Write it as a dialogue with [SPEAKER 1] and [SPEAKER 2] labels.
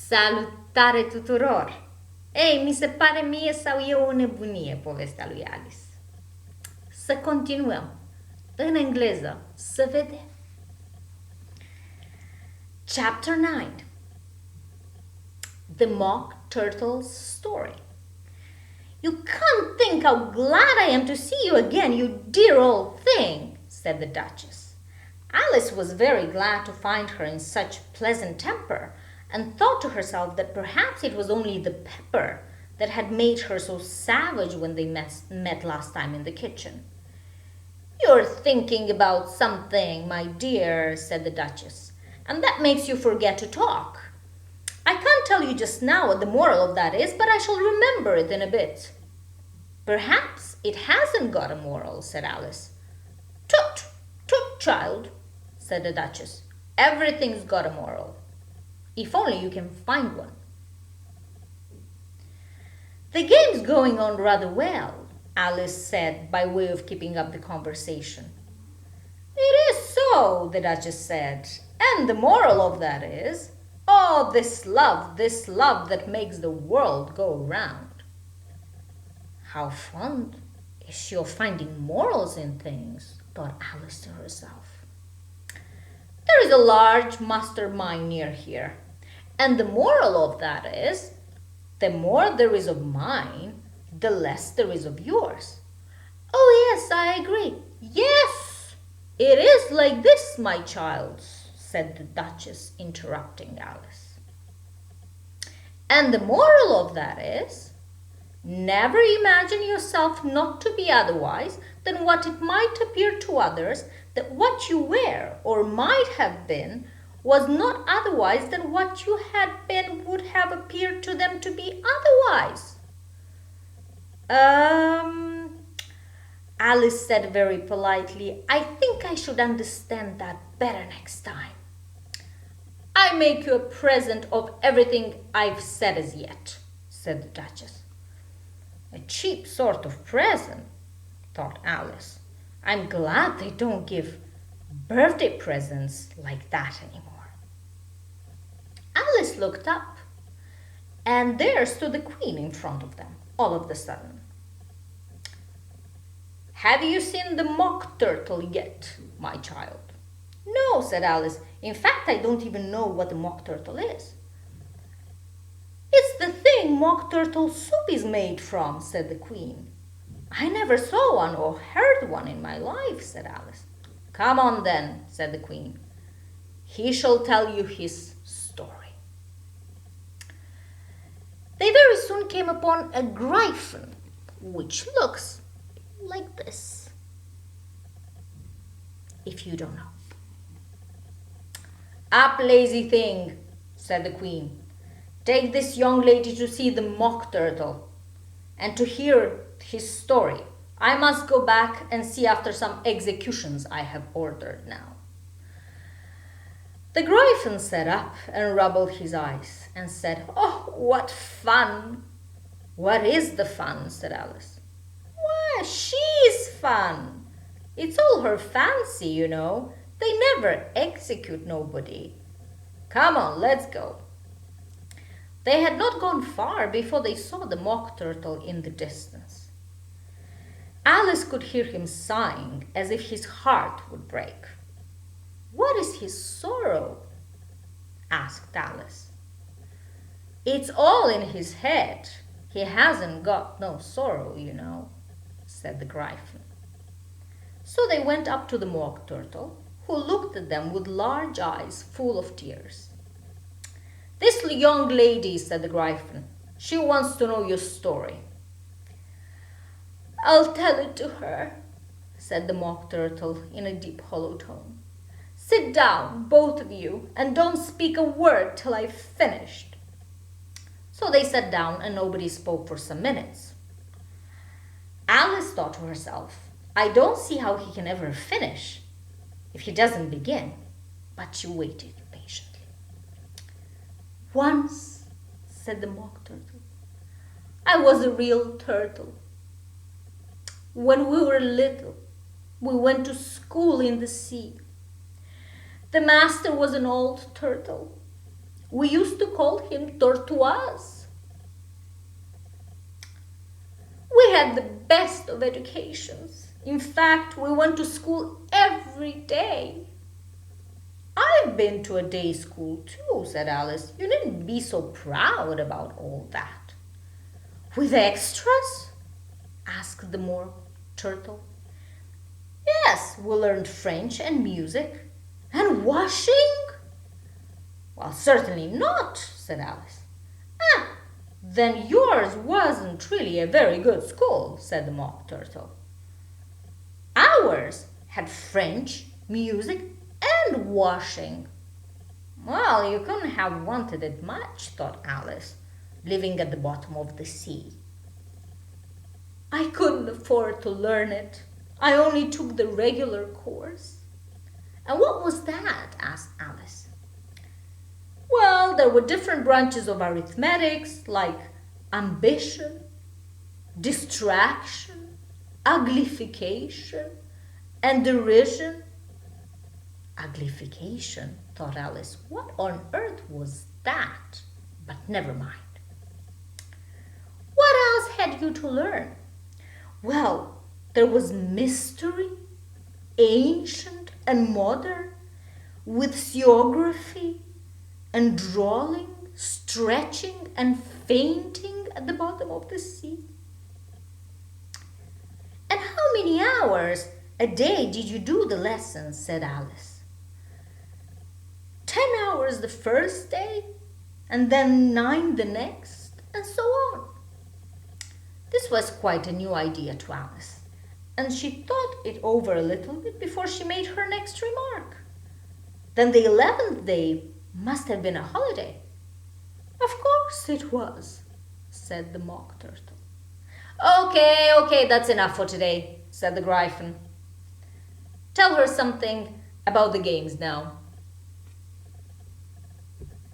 [SPEAKER 1] Salutare tuturor! Ei, mi se pare mie sau e o nebunie povestea lui Alice? Să continuăm. În engleză, să vedem. Chapter 9. The Mock Turtle's Story. You can't think how glad I am to see you again, you dear old thing, said the Duchess. Alice was very glad to find her in such pleasant temper, and thought to herself that perhaps it was only the pepper that had made her so savage when they met last time in the kitchen. You're thinking about something, my dear, said the Duchess, and that makes you forget to talk. I can't tell you just now what the moral of that is, but I shall remember it in a bit. Perhaps it hasn't got a moral, said Alice. Tut, tut, child, said the Duchess. Everything's got a moral. If only you can find one. The game's going on rather well, Alice said by way of keeping up the conversation. It is so, the Duchess said, and the moral of that is, oh, this love that makes the world go round. How fond is she of finding morals in things, thought Alice to herself. There is a large mastermind near here, and the moral of that is, the more there is of mine, the less there is of yours. Oh, yes, I agree. Yes, it is like this, my child, said the Duchess, interrupting Alice. And the moral of that is, never imagine yourself not to be otherwise than what it might appear to others, that what you were or might have been was not otherwise than what you had been would have appeared to them to be otherwise. Alice said very politely, I think I should understand that better next time. I make you a present of everything I've said as yet, said the Duchess. A cheap sort of present, thought Alice. I'm glad they don't give birthday presents like that anymore. Alice looked up, and there stood the Queen in front of them, all of a sudden. Have you seen the Mock Turtle yet, my child? No, said Alice. In fact, I don't even know what a Mock Turtle is. It's the thing Mock Turtle soup is made from, said the Queen. I never saw one or heard one in my life, said Alice. Come on then, said the Queen. He shall tell you his story. They very soon came upon a gryphon, which looks like this, if you don't know. Up, lazy thing, said the Queen. Take this young lady to see the Mock Turtle, and to hear his story. I must go back and see after some executions I have ordered now. The gryphon sat up and rubbed his eyes and said, Oh, what fun! What is the fun? Said Alice. Why, she's fun. It's all her fancy, you know. They never execute nobody. Come on, let's go. They had not gone far before they saw the Mock Turtle in the distance. Alice could hear him sighing as if his heart would break. What is his sorrow? Asked Alice. It's all in his head. He hasn't got no sorrow, you know, said the gryphon. So they went up to the Mock Turtle, who looked at them with large eyes full of tears. This young lady, said the gryphon, she wants to know your story. I'll tell it to her, said the Mock Turtle in a deep, hollow tone. Sit down, both of you, and don't speak a word till I've finished. So they sat down, and nobody spoke for some minutes. Alice thought to herself, I don't see how he can ever finish if he doesn't begin. But she waited patiently. Once, said the Mock Turtle, I was a real turtle. When we were little, we went to school in the sea. The master was an old turtle, We used to call him Tortoise. We had the best of educations. In fact, we went to school every day. I've been to a day school too, said Alice. You needn't be so proud about all that. With extras? Asked the Mock Turtle. Yes, we learned French and music. And washing? Well, certainly not, said Alice. Then yours wasn't really a very good school, said the Mock Turtle. Ours had French, music, and washing. Well, you couldn't have wanted it much, thought Alice, living at the bottom of the sea. I couldn't afford to learn it. I only took the regular course. And what was that? Asked Alice. Well, there were different branches of arithmetics like ambition, distraction, uglification, and derision. Uglification, thought Alice. What on earth was that? But never mind. What else had you to learn? Well, there was mystery, ancient and modern, with geography and drawing, stretching and fainting at the bottom of the sea. And how many hours a day did you do the lessons? Said Alice. 10 hours the first day, and then 9 the next, and so on. This was quite a new idea to Alice, and she thought it over a little bit before she made her next remark. Then the 11th day must have been a holiday. Of course it was, said the Mock Turtle. Okay, that's enough for today, said the Gryphon. Tell her something about the games now.